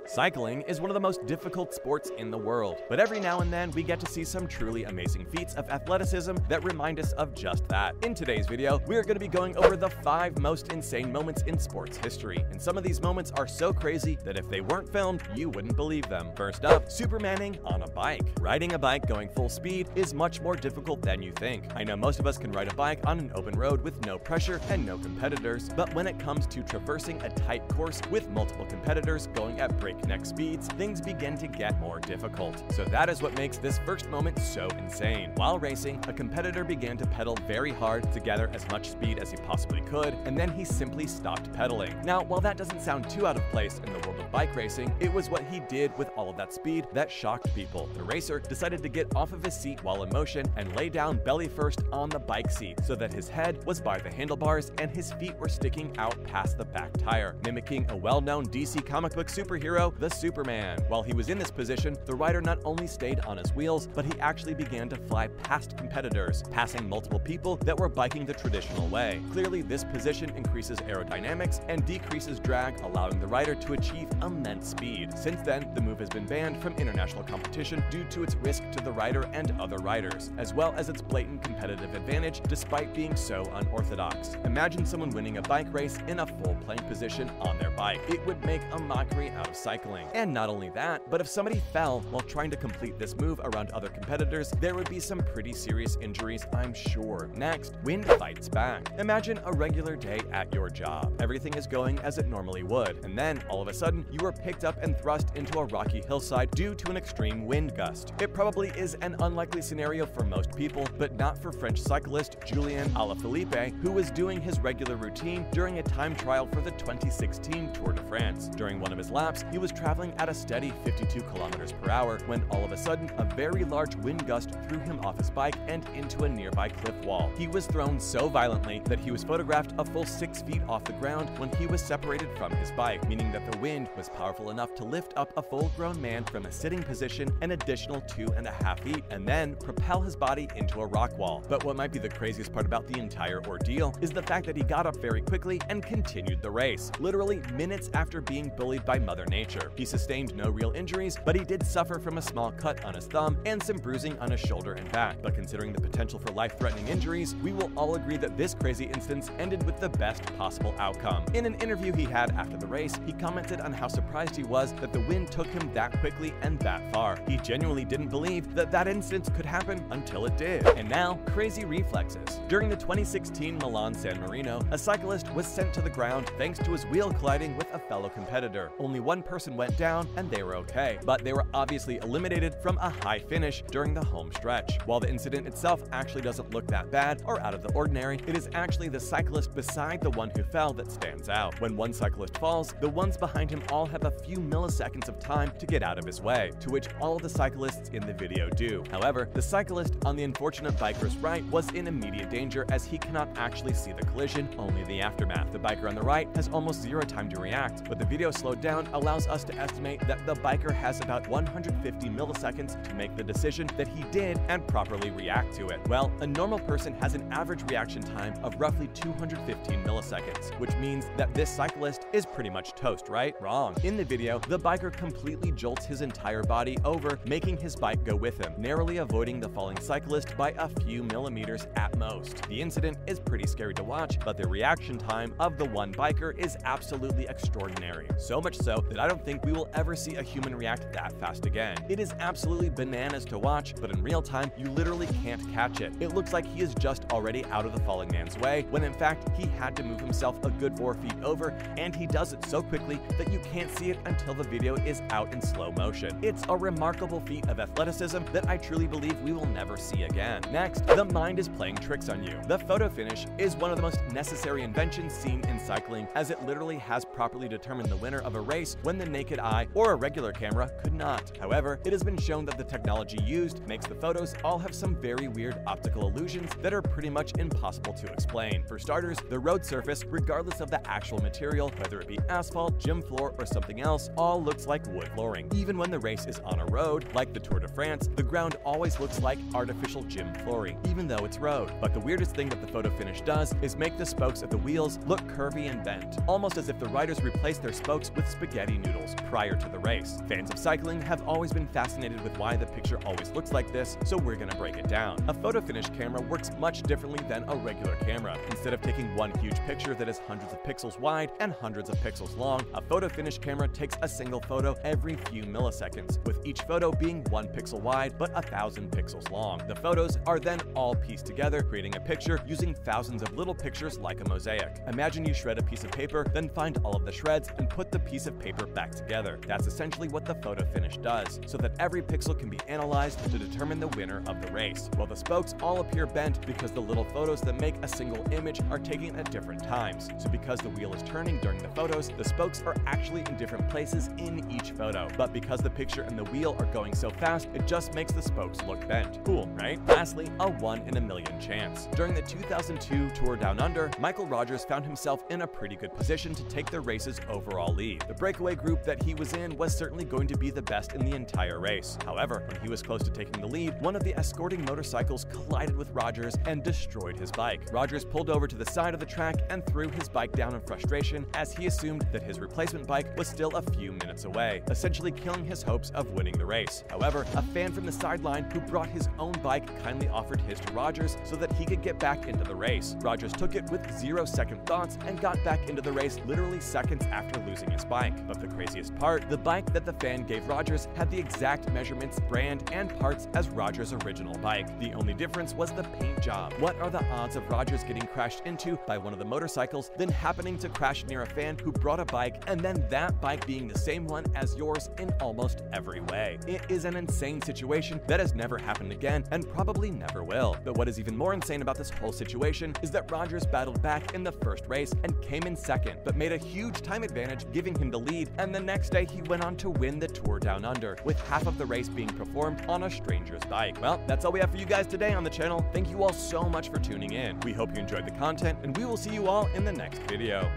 Cycling is one of the most difficult sports in the world, but every now and then we get to see some truly amazing feats of athleticism that remind us of just that. In today's video, we are going to be going over the 5 most insane moments in sports history, and some of these moments are so crazy that if they weren't filmed, you wouldn't believe them. First up, Supermaning on a bike. Riding a bike going full speed is much more difficult than you think. I know most of us can ride a bike on an open road with no pressure and no competitors, but when it comes to traversing a tight course with multiple competitors going at breakneck speeds, things begin to get more difficult. So that is what makes this first moment so insane. While racing, a competitor began to pedal very hard to gather as much speed as he possibly could, and then he simply stopped pedaling. Now, while that doesn't sound too out of place in the world of bike racing, it was what he did with all of that speed that shocked people. The racer decided to get off of his seat while in motion and lay down belly first on the bike seat so that his head was by the handlebars and his feet were sticking out past the back tire, mimicking a well-known DC comic book superhero, the Superman. While he was in this position, the rider not only stayed on his wheels, but he actually began to fly past competitors, passing multiple people that were biking the traditional way. Clearly, this position increases aerodynamics and decreases drag, allowing the rider to achieve immense speed. Since then, the move has been banned from international competition due to its risk to the rider and other riders, as well as its blatant competitive advantage despite being so unorthodox. Imagine someone winning a bike race in a full plank position on their bike. It would make a mockery out of cycling. And not only that, but if somebody fell while trying to complete this move around other competitors, there would be some pretty serious injuries, I'm sure. Next, wind fights back. Imagine a regular day at your job. Everything is going as it normally would, and then all of a sudden, you are picked up and thrust into a rocky hillside due to an extreme wind gust. It probably is an unlikely scenario for most people, but not for French cyclist Julien Alaphilippe, who was doing his regular routine during a time trial for the 2016 Tour de France. During one of his laps, he was traveling at a steady 52 kilometers per hour when all of a sudden a very large wind gust threw him off his bike and into a nearby cliff wall. He was thrown so violently that he was photographed a full 6 feet off the ground when he was separated from his bike, meaning that the wind was powerful enough to lift up a full-grown man from a sitting position an additional 2.5 feet and then propel his body into a rock wall. But what might be the craziest part about the entire ordeal is the fact that he got up very quickly and continued the race, literally minutes after being bullied by Mother Nature. He sustained no real injuries, but he did suffer from a small cut on his thumb and some bruising on his shoulder and back. But considering the potential for life-threatening injuries, we will all agree that this crazy instance ended with the best possible outcome. In an interview he had after the race, he commented on how surprised he was that the wind took him that quickly and that far. He genuinely didn't believe that that instance could happen until it did. And now, crazy reflexes. During the 2016 Milan-San Marino, a cyclist was sent to the ground thanks to his wheel colliding with a fellow competitor. Only one person went down and they were okay, but they were obviously eliminated from a high finish during the home stretch. While the incident itself actually doesn't look that bad or out of the ordinary, it is actually the cyclist beside the one who fell that stands out. When one cyclist falls, the ones behind him all have a few milliseconds of time to get out of his way, to which all of the cyclists in the video do. However, the cyclist on the unfortunate biker's right was in immediate danger as he cannot actually see the collision, only the aftermath. The biker on the right has almost zero time to react, but the video slowed down allows us to estimate that the biker has about 150 milliseconds to make the decision that he did and properly react to it. Well, a normal person has an average reaction time of roughly 215 milliseconds, which means that this cyclist is pretty much toast, right? Wrong. In the video, the biker completely jolts his entire body over, making his bike go with him, narrowly avoiding the falling cyclist by a few millimeters at most. The incident is pretty scary to watch, but the reaction time of the one biker is absolutely extraordinary. So much so that I don't think we will ever see a human react that fast again. It is absolutely bananas to watch, but in real time, you literally can't catch it. It looks like he is just already out of the falling man's way, when in fact, he had to move himself a good 4 feet over, and he does it so quickly that you can't see it until the video is out in slow motion. It's a remarkable feat of athleticism that I truly believe we will never see again. Next, the mind is playing tricks on you. The photo finish is one of the most necessary inventions seen in cycling, as it literally has properly determined the winner of a race when the naked eye or a regular camera could not. However, it has been shown that the technology used makes the photos all have some very weird optical illusions that are pretty much impossible to explain. For starters, the road surface, regardless of the actual material, whether it be asphalt, gym floor, or something else, all looks like wood flooring. Even when the race is on a road, like the Tour de France, the ground always looks like artificial gym flooring, even though it's road. But the weirdest thing that the photo finish does is make the spokes of the wheels look curvy and bent, almost as if the riders replaced their spokes with spaghetti noodle doodles prior to the race. Fans of cycling have always been fascinated with why the picture always looks like this, so we're gonna break it down. A photo finish camera works much differently than a regular camera. Instead of taking one huge picture that is hundreds of pixels wide and hundreds of pixels long, a photo finish camera takes a single photo every few milliseconds, with each photo being 1 pixel wide but 1,000 pixels long. The photos are then all pieced together, creating a picture using thousands of little pictures like a mosaic. Imagine you shred a piece of paper, then find all of the shreds and put the piece of paper back together. That's essentially what the photo finish does, so that every pixel can be analyzed to determine the winner of the race. Well, the spokes all appear bent because the little photos that make a single image are taken at different times. So because the wheel is turning during the photos, the spokes are actually in different places in each photo. But because the picture and the wheel are going so fast, it just makes the spokes look bent. Cool, right? Lastly, a 1 in a million chance. During the 2002 Tour Down Under, Michael Rogers found himself in a pretty good position to take the race's overall lead. The breakaway group that he was in was certainly going to be the best in the entire race. However, when he was close to taking the lead, one of the escorting motorcycles collided with Rogers and destroyed his bike. Rogers pulled over to the side of the track and threw his bike down in frustration as he assumed that his replacement bike was still a few minutes away, essentially killing his hopes of winning the race. However, a fan from the sideline who brought his own bike kindly offered his to Rogers so that he could get back into the race. Rogers took it with 0 second thoughts and got back into the race literally seconds after losing his bike. But the craziest part, the bike that the fan gave Rogers had the exact measurements, brand, and parts as Rogers' original bike. The only difference was the paint job. What are the odds of Rogers getting crashed into by one of the motorcycles, then happening to crash near a fan who brought a bike, and then that bike being the same one as yours in almost every way? It is an insane situation that has never happened again and probably never will. But what is even more insane about this whole situation is that Rogers battled back in the first race and came in second, but made a huge time advantage, giving him the lead, and the next day he went on to win the Tour Down Under, with half of the race being performed on a stranger's bike. Well, that's all we have for you guys today on the channel. Thank you all so much for tuning in. We hope you enjoyed the content, and we will see you all in the next video.